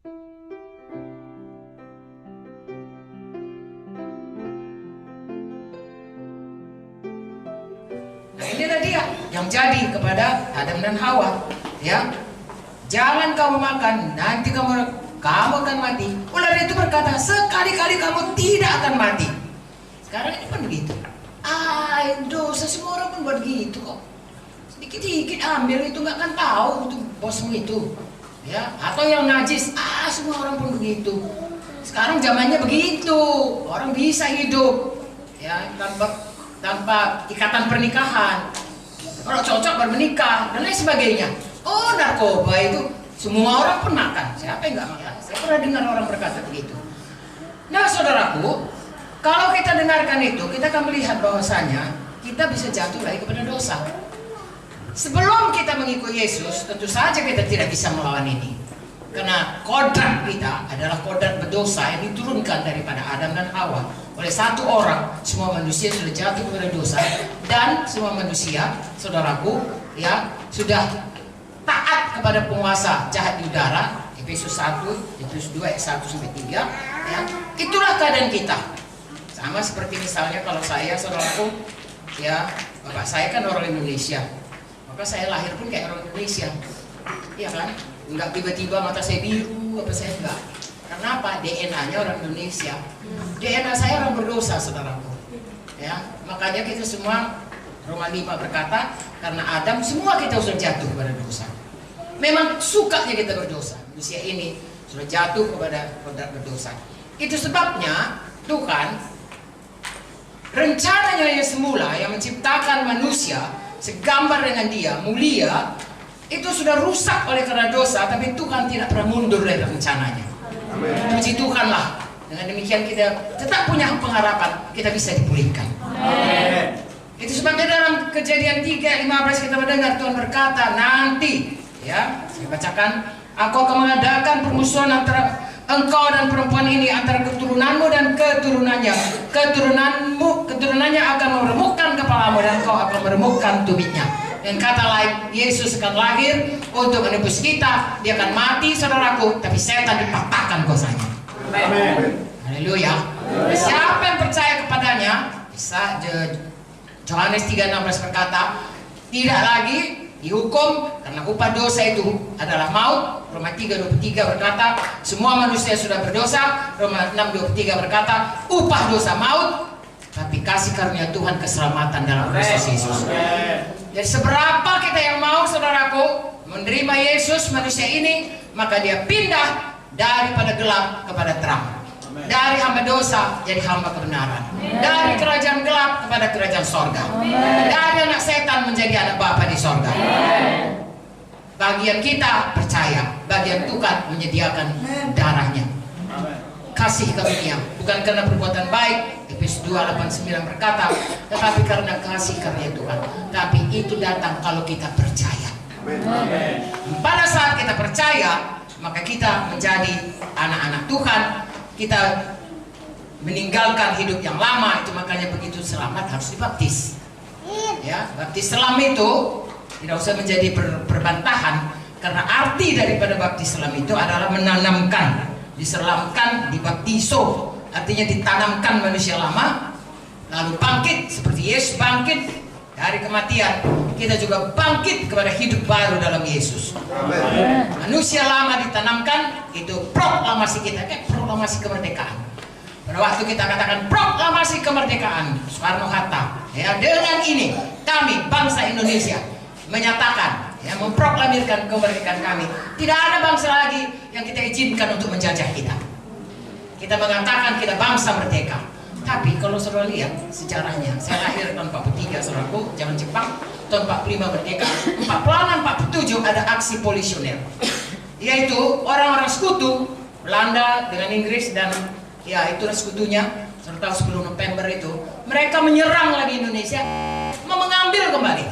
Nah, inilah dia yang jadi kepada Adam dan Hawa, ya. Jangan kamu makan, nanti kamu akan mati. Ular itu berkata, sekali-kali kamu tidak akan mati. Sekarang ini pun begitu. Dosa semua orang pun buat gitu kok. Sedikit-sedikit ambil itu, nggak akan tahu itu bosmu itu, ya. Atau yang najis, semua orang pun begitu. Sekarang zamannya begitu, orang bisa hidup, ya, tanpa ikatan pernikahan. Kalau cocok baru menikah dan lain sebagainya. Narkoba itu semua orang pun makan. Siapa yang nggak makan? Saya pernah dengar orang berkata begitu. Nah, saudaraku, kalau kita dengarkan itu, kita akan melihat bahwasanya kita bisa jatuh lagi kepada dosa. Sebelum kita mengikuti Yesus, tentu saja kita tidak bisa melawan ini. Karena kodrat kita adalah kodrat berdosa yang diturunkan daripada Adam dan Hawa. Oleh satu orang, semua manusia sudah jatuh kepada dosa. Dan semua manusia, saudaraku, ya, sudah taat kepada penguasa jahat di udara. Efesus 1, Efesus 2, ayat 1-3, ya. Itulah keadaan kita. Sama seperti misalnya kalau saya, saudaraku, ya, bapak saya kan orang Indonesia, maka saya lahir pun kayak orang Indonesia, iya kan? Enggak tiba-tiba mata saya biru, apa saya enggak. Karena apa? DNA-nya orang Indonesia. DNA saya orang berdosa, saudaraku. Ya, makanya kita semua, Roma 5 berkata, karena Adam semua kita sudah jatuh kepada dosa. Memang sukanya kita berdosa. Manusia ini sudah jatuh kepada kodrat berdosa. Itu sebabnya Tuhan rencananya yang semula yang menciptakan manusia segambar dengan dia, mulia, itu sudah rusak oleh karena dosa, tapi Tuhan tidak pernah mundur dari rencananya. Puji Tuhanlah. Dengan demikian kita tetap punya pengharapan kita bisa dipulihkan. Amen. Itu sebabnya dalam Kejadian 3:15 kita mendengar Tuhan berkata, nanti, ya, saya bacakan, aku akan mengadakan permusuhan antara engkau dan perempuan ini, antara keturunanmu dan keturunannya. Keturunannya akan meremukkan kepalamu dan engkau akan meremukkan tumitnya. Dan kata lain, Yesus akan lahir untuk menebus kita. Dia akan mati, saudaraku, tapi setan dipatahkan kuasanya. Amin. Haleluya. Siapa yang percaya kepadanya, bisa Yohanes 3:16 berkata, tidak lagi dihukum karena upah dosa itu adalah maut. Roma 3:23 berkata, semua manusia sudah berdosa. Roma 6:23 berkata, upah dosa maut, tapi kasih karunia Tuhan keselamatan dalam Kristus Yesus. Jadi seberapa kita yang mau, saudaraku, menerima Yesus manusia ini, maka dia pindah daripada gelap kepada terang. Dari hamba dosa jadi hamba kebenaran. Dari kerajaan gelap kepada kerajaan sorga. Dari anak setan menjadi anak Bapa di sorga. Bagian kita percaya, bagian Tuhan menyediakan darahnya. Kasih karunia, bukan karena perbuatan baik, Efesus 2:8-9 berkata, tetapi karena kasih karunia Tuhan. Tapi itu datang kalau kita percaya. Pada saat kita percaya, maka kita menjadi anak-anak Tuhan. Kita meninggalkan hidup yang lama. Itu makanya begitu selamat harus dibaptis. Ya, baptis selam itu tidak usah menjadi perbantahan, karena arti daripada baptis selam itu adalah menanamkan. Diselamkan, dibaptiso, artinya ditanamkan manusia lama, lalu bangkit seperti Yesus bangkit dari kematian. Kita juga bangkit kepada hidup baru dalam Yesus. Amen. Manusia lama ditanamkan, itu proklamasi kita, kayak proklamasi kemerdekaan. Pada waktu kita katakan proklamasi kemerdekaan Soekarno-Hatta, ya, dengan ini kami bangsa Indonesia menyatakan, ya, memproklamirkan kemerdekaan kami. Tidak ada bangsa lagi yang kita izinkan untuk menjajah kita. Kita mengatakan kita bangsa merdeka. Tapi kalau saudara lihat sejarahnya, saya lahir tahun 43, saudaraku, zaman Jepang, tahun 45 merdeka. 46-47 ada aksi polisioner, yaitu orang-orang sekutu Belanda dengan Inggris dan ya itulah sekutunya. Serta 10 November itu mereka menyerang lagi Indonesia, mau mengambil kembali.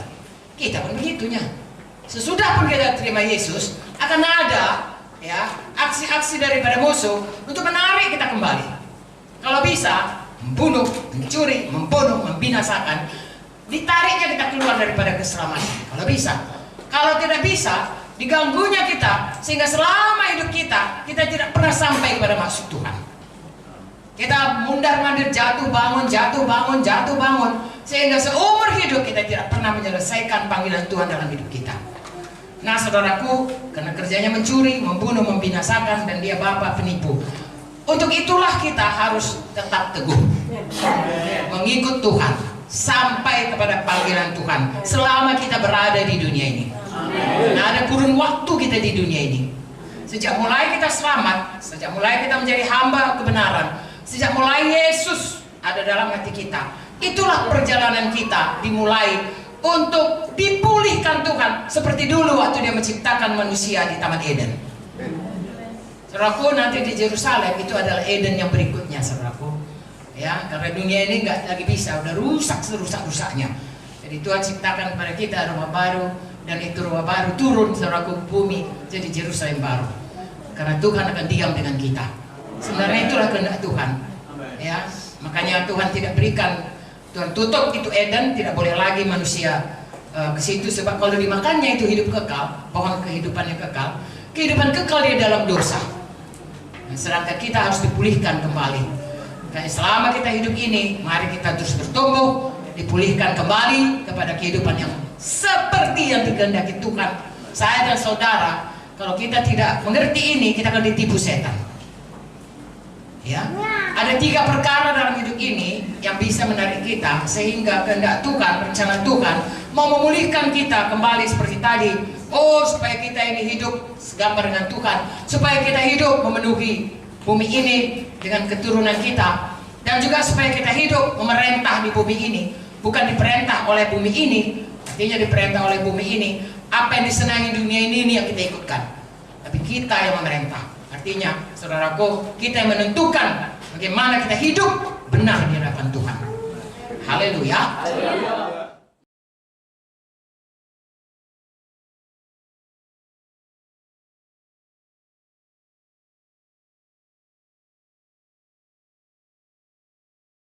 Kita pun begitunya. Sesudah pun kita terima Yesus, akan ada, ya, aksi-aksi daripada musuh untuk menarik kita kembali. Kalau bisa membunuh, mencuri, membunuh, membinasakan, ditariknya kita keluar daripada keselamatan. Kalau bisa. Kalau tidak bisa, diganggunya kita sehingga selama hidup kita kita tidak pernah sampai pada maksud Tuhan. Kita mundar-mandir, jatuh bangun, jatuh bangun, jatuh bangun, sehingga seumur hidup kita tidak pernah menyelesaikan panggilan Tuhan dalam hidup kita. Nah saudaraku, karena kerjanya mencuri, membunuh, membinasakan, dan dia bapa penipu. Untuk itulah kita harus tetap teguh mengikut Tuhan sampai kepada panggilan Tuhan selama kita berada di dunia ini. Nah, ada kurun waktu kita di dunia ini. Sejak mulai kita selamat, sejak mulai kita menjadi hamba kebenaran, sejak mulai Yesus ada dalam hati kita, itulah perjalanan kita dimulai untuk dipulihkan Tuhan seperti dulu waktu dia menciptakan manusia di Taman Eden. Saudaraku, nanti di Yerusalem itu adalah Eden yang berikutnya, saudaraku. Ya, karena dunia ini nggak lagi bisa, udah rusak serusak-rusaknya. Jadi Tuhan ciptakan kepada kita rumah baru, dan itu rumah baru turun, saudaraku, bumi jadi Yerusalem baru. Karena Tuhan akan diam dengan kita. Sebenarnya itulah kehendak Tuhan. Ya, makanya Tuhan tidak berikan, Tuhan tutup itu Eden, tidak boleh lagi manusia ke situ, sebab kalau dimakannya itu hidup kekal, pohon kehidupan yang kekal. Kehidupan kekal dia dalam dosa. Sedangkan kita harus dipulihkan kembali. Dan selama kita hidup ini, mari kita terus bertumbuh, dipulihkan kembali kepada kehidupan yang seperti yang dikehendaki Tuhan. Saya dan saudara, kalau kita tidak mengerti ini, kita akan ditipu setan. Ya, ada 3 perkara dalam hidup ini yang bisa menarik kita sehingga kehendak Tuhan, rencana Tuhan mau memulihkan kita kembali seperti tadi. Oh, supaya kita ini hidup segambar dengan Tuhan, supaya kita hidup memenuhi bumi ini dengan keturunan kita, dan juga supaya kita hidup memerintah di bumi ini, bukan diperintah oleh bumi ini, artinya diperintah oleh bumi ini. Apa yang disenangi dunia ini yang kita ikutkan, tapi kita yang memerintah. Artinya, saudaraku, kita yang menentukan bagaimana kita hidup benar di hadapan Tuhan. Haleluya.